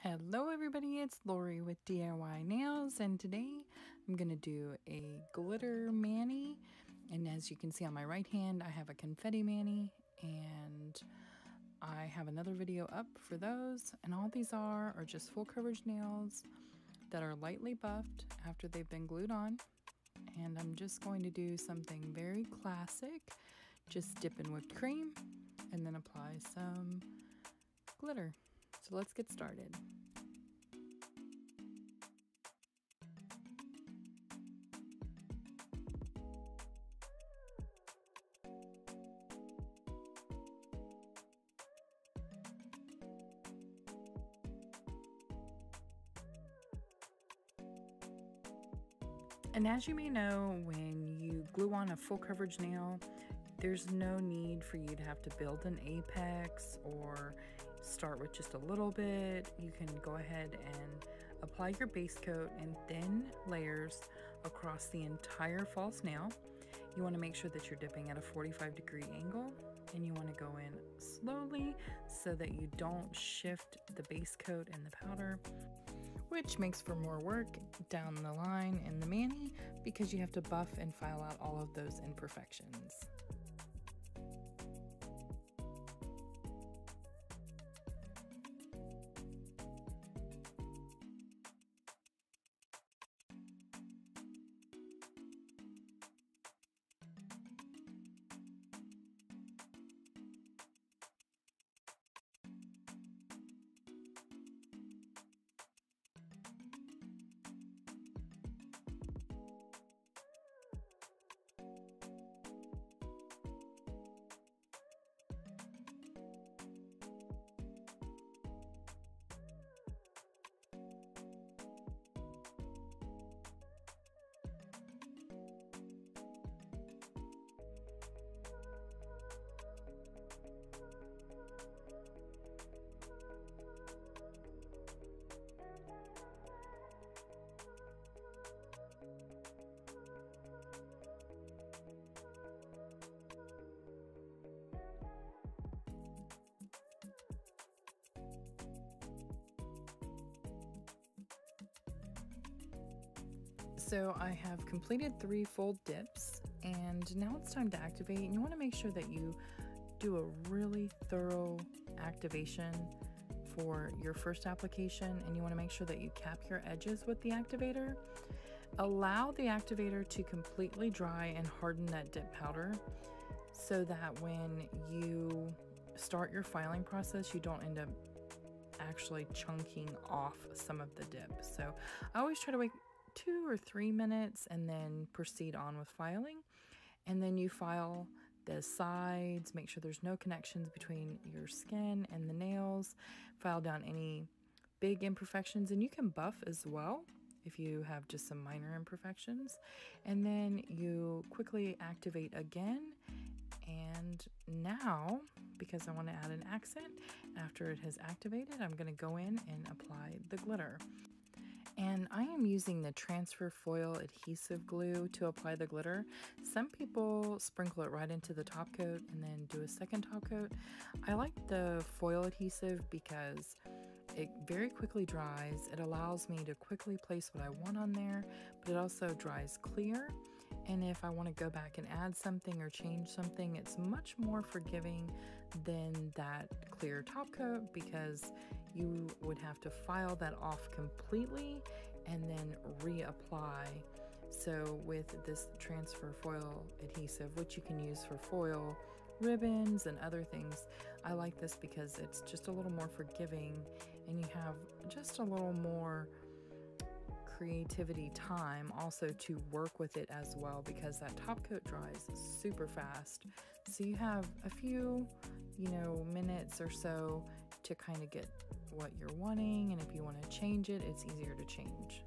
Hello everybody, it's Lori with DIY Nails, and today I'm going to do a glitter mani. And as you can see on my right hand, I have a confetti mani, and I have another video up for those. And all these are just full coverage nails that are lightly buffed after they've been glued on. And I'm just going to do something very classic, just dip in whipped cream and then apply some glitter. So let's get started. And as you may know, when you glue on a full coverage nail, there's no need for you to have to build an apex or start with just a little bit. You can go ahead and apply your base coat in thin layers across the entire false nail. You want to make sure that you're dipping at a 45-degree angle, and you want to go in slowly so that you don't shift the base coat and the powder, which makes for more work down the line in the mani because you have to buff and file out all of those imperfections. So I have completed 3 full dips, and now it's time to activate. And you want to make sure that you do a really thorough activation for your first application, and you want to make sure that you cap your edges with the activator. Allow the activator to completely dry and harden that dip powder so that when you start your filing process, you don't end up actually chunking off some of the dip. So I always try to wait 2 or 3 minutes and then proceed on with filing. And then you file the sides, make sure there's no connections between your skin and the nails, file down any big imperfections, and you can buff as well if you have just some minor imperfections. And then you quickly activate again. And now, because I want to add an accent, after it has activated, I'm going to go in and apply the glitter. And I am using the transfer foil adhesive glue to apply the glitter. Some people sprinkle it right into the top coat and then do a second top coat. I like the foil adhesive because it very quickly dries. It allows me to quickly place what I want on there, but it also dries clear. And if I want to go back and add something or change something, it's much more forgiving than that clear top coat because you would have to file that off completely and then reapply. So with this transfer foil adhesive, which you can use for foil ribbons and other things, I like this because it's just a little more forgiving and you have just a little more creativity time also to work with it as well, because that top coat dries super fast. So you have a few, minutes or so to kind of get what you're wanting, and if you want to change it, it's easier to change.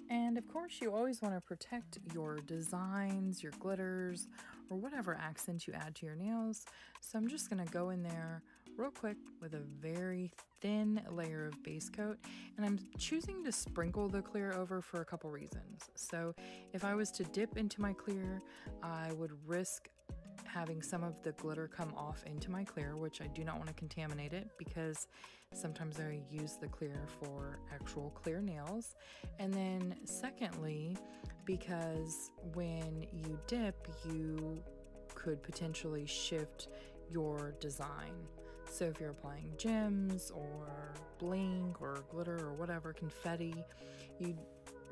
And of course, you always want to protect your designs, your glitters, or whatever accents you add to your nails. So I'm just going to go in there real quick with a very thin layer of base coat, and I'm choosing to sprinkle the clear over for a couple reasons. So if I was to dip into my clear, I would risk having some of the glitter come off into my clear, which I do not want to contaminate it because sometimes I use the clear for actual clear nails. And then secondly, because when you dip, you could potentially shift your design. So if you're applying gems or bling or glitter or whatever, confetti, you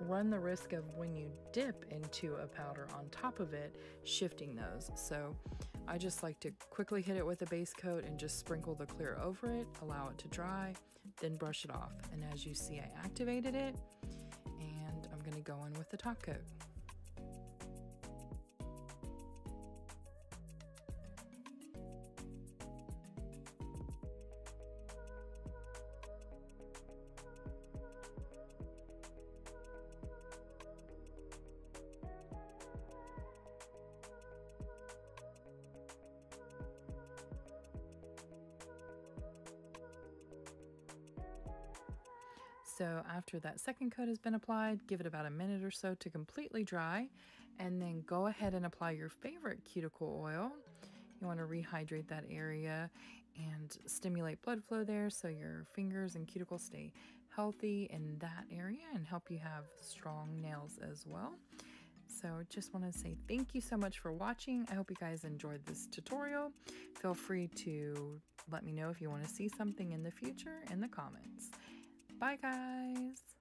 run the risk of when you dip into a powder on top of it, shifting those. So I just like to quickly hit it with a base coat and just sprinkle the clear over it, allow it to dry, then brush it off. And as you see, I activated it, and I'm going to go in with the top coat. So after that second coat has been applied, give it about a minute or so to completely dry, and then go ahead and apply your favorite cuticle oil. You want to rehydrate that area and stimulate blood flow there so your fingers and cuticles stay healthy in that area and help you have strong nails as well. So just want to say thank you so much for watching. I hope you guys enjoyed this tutorial. Feel free to let me know if you want to see something in the future in the comments. Bye guys!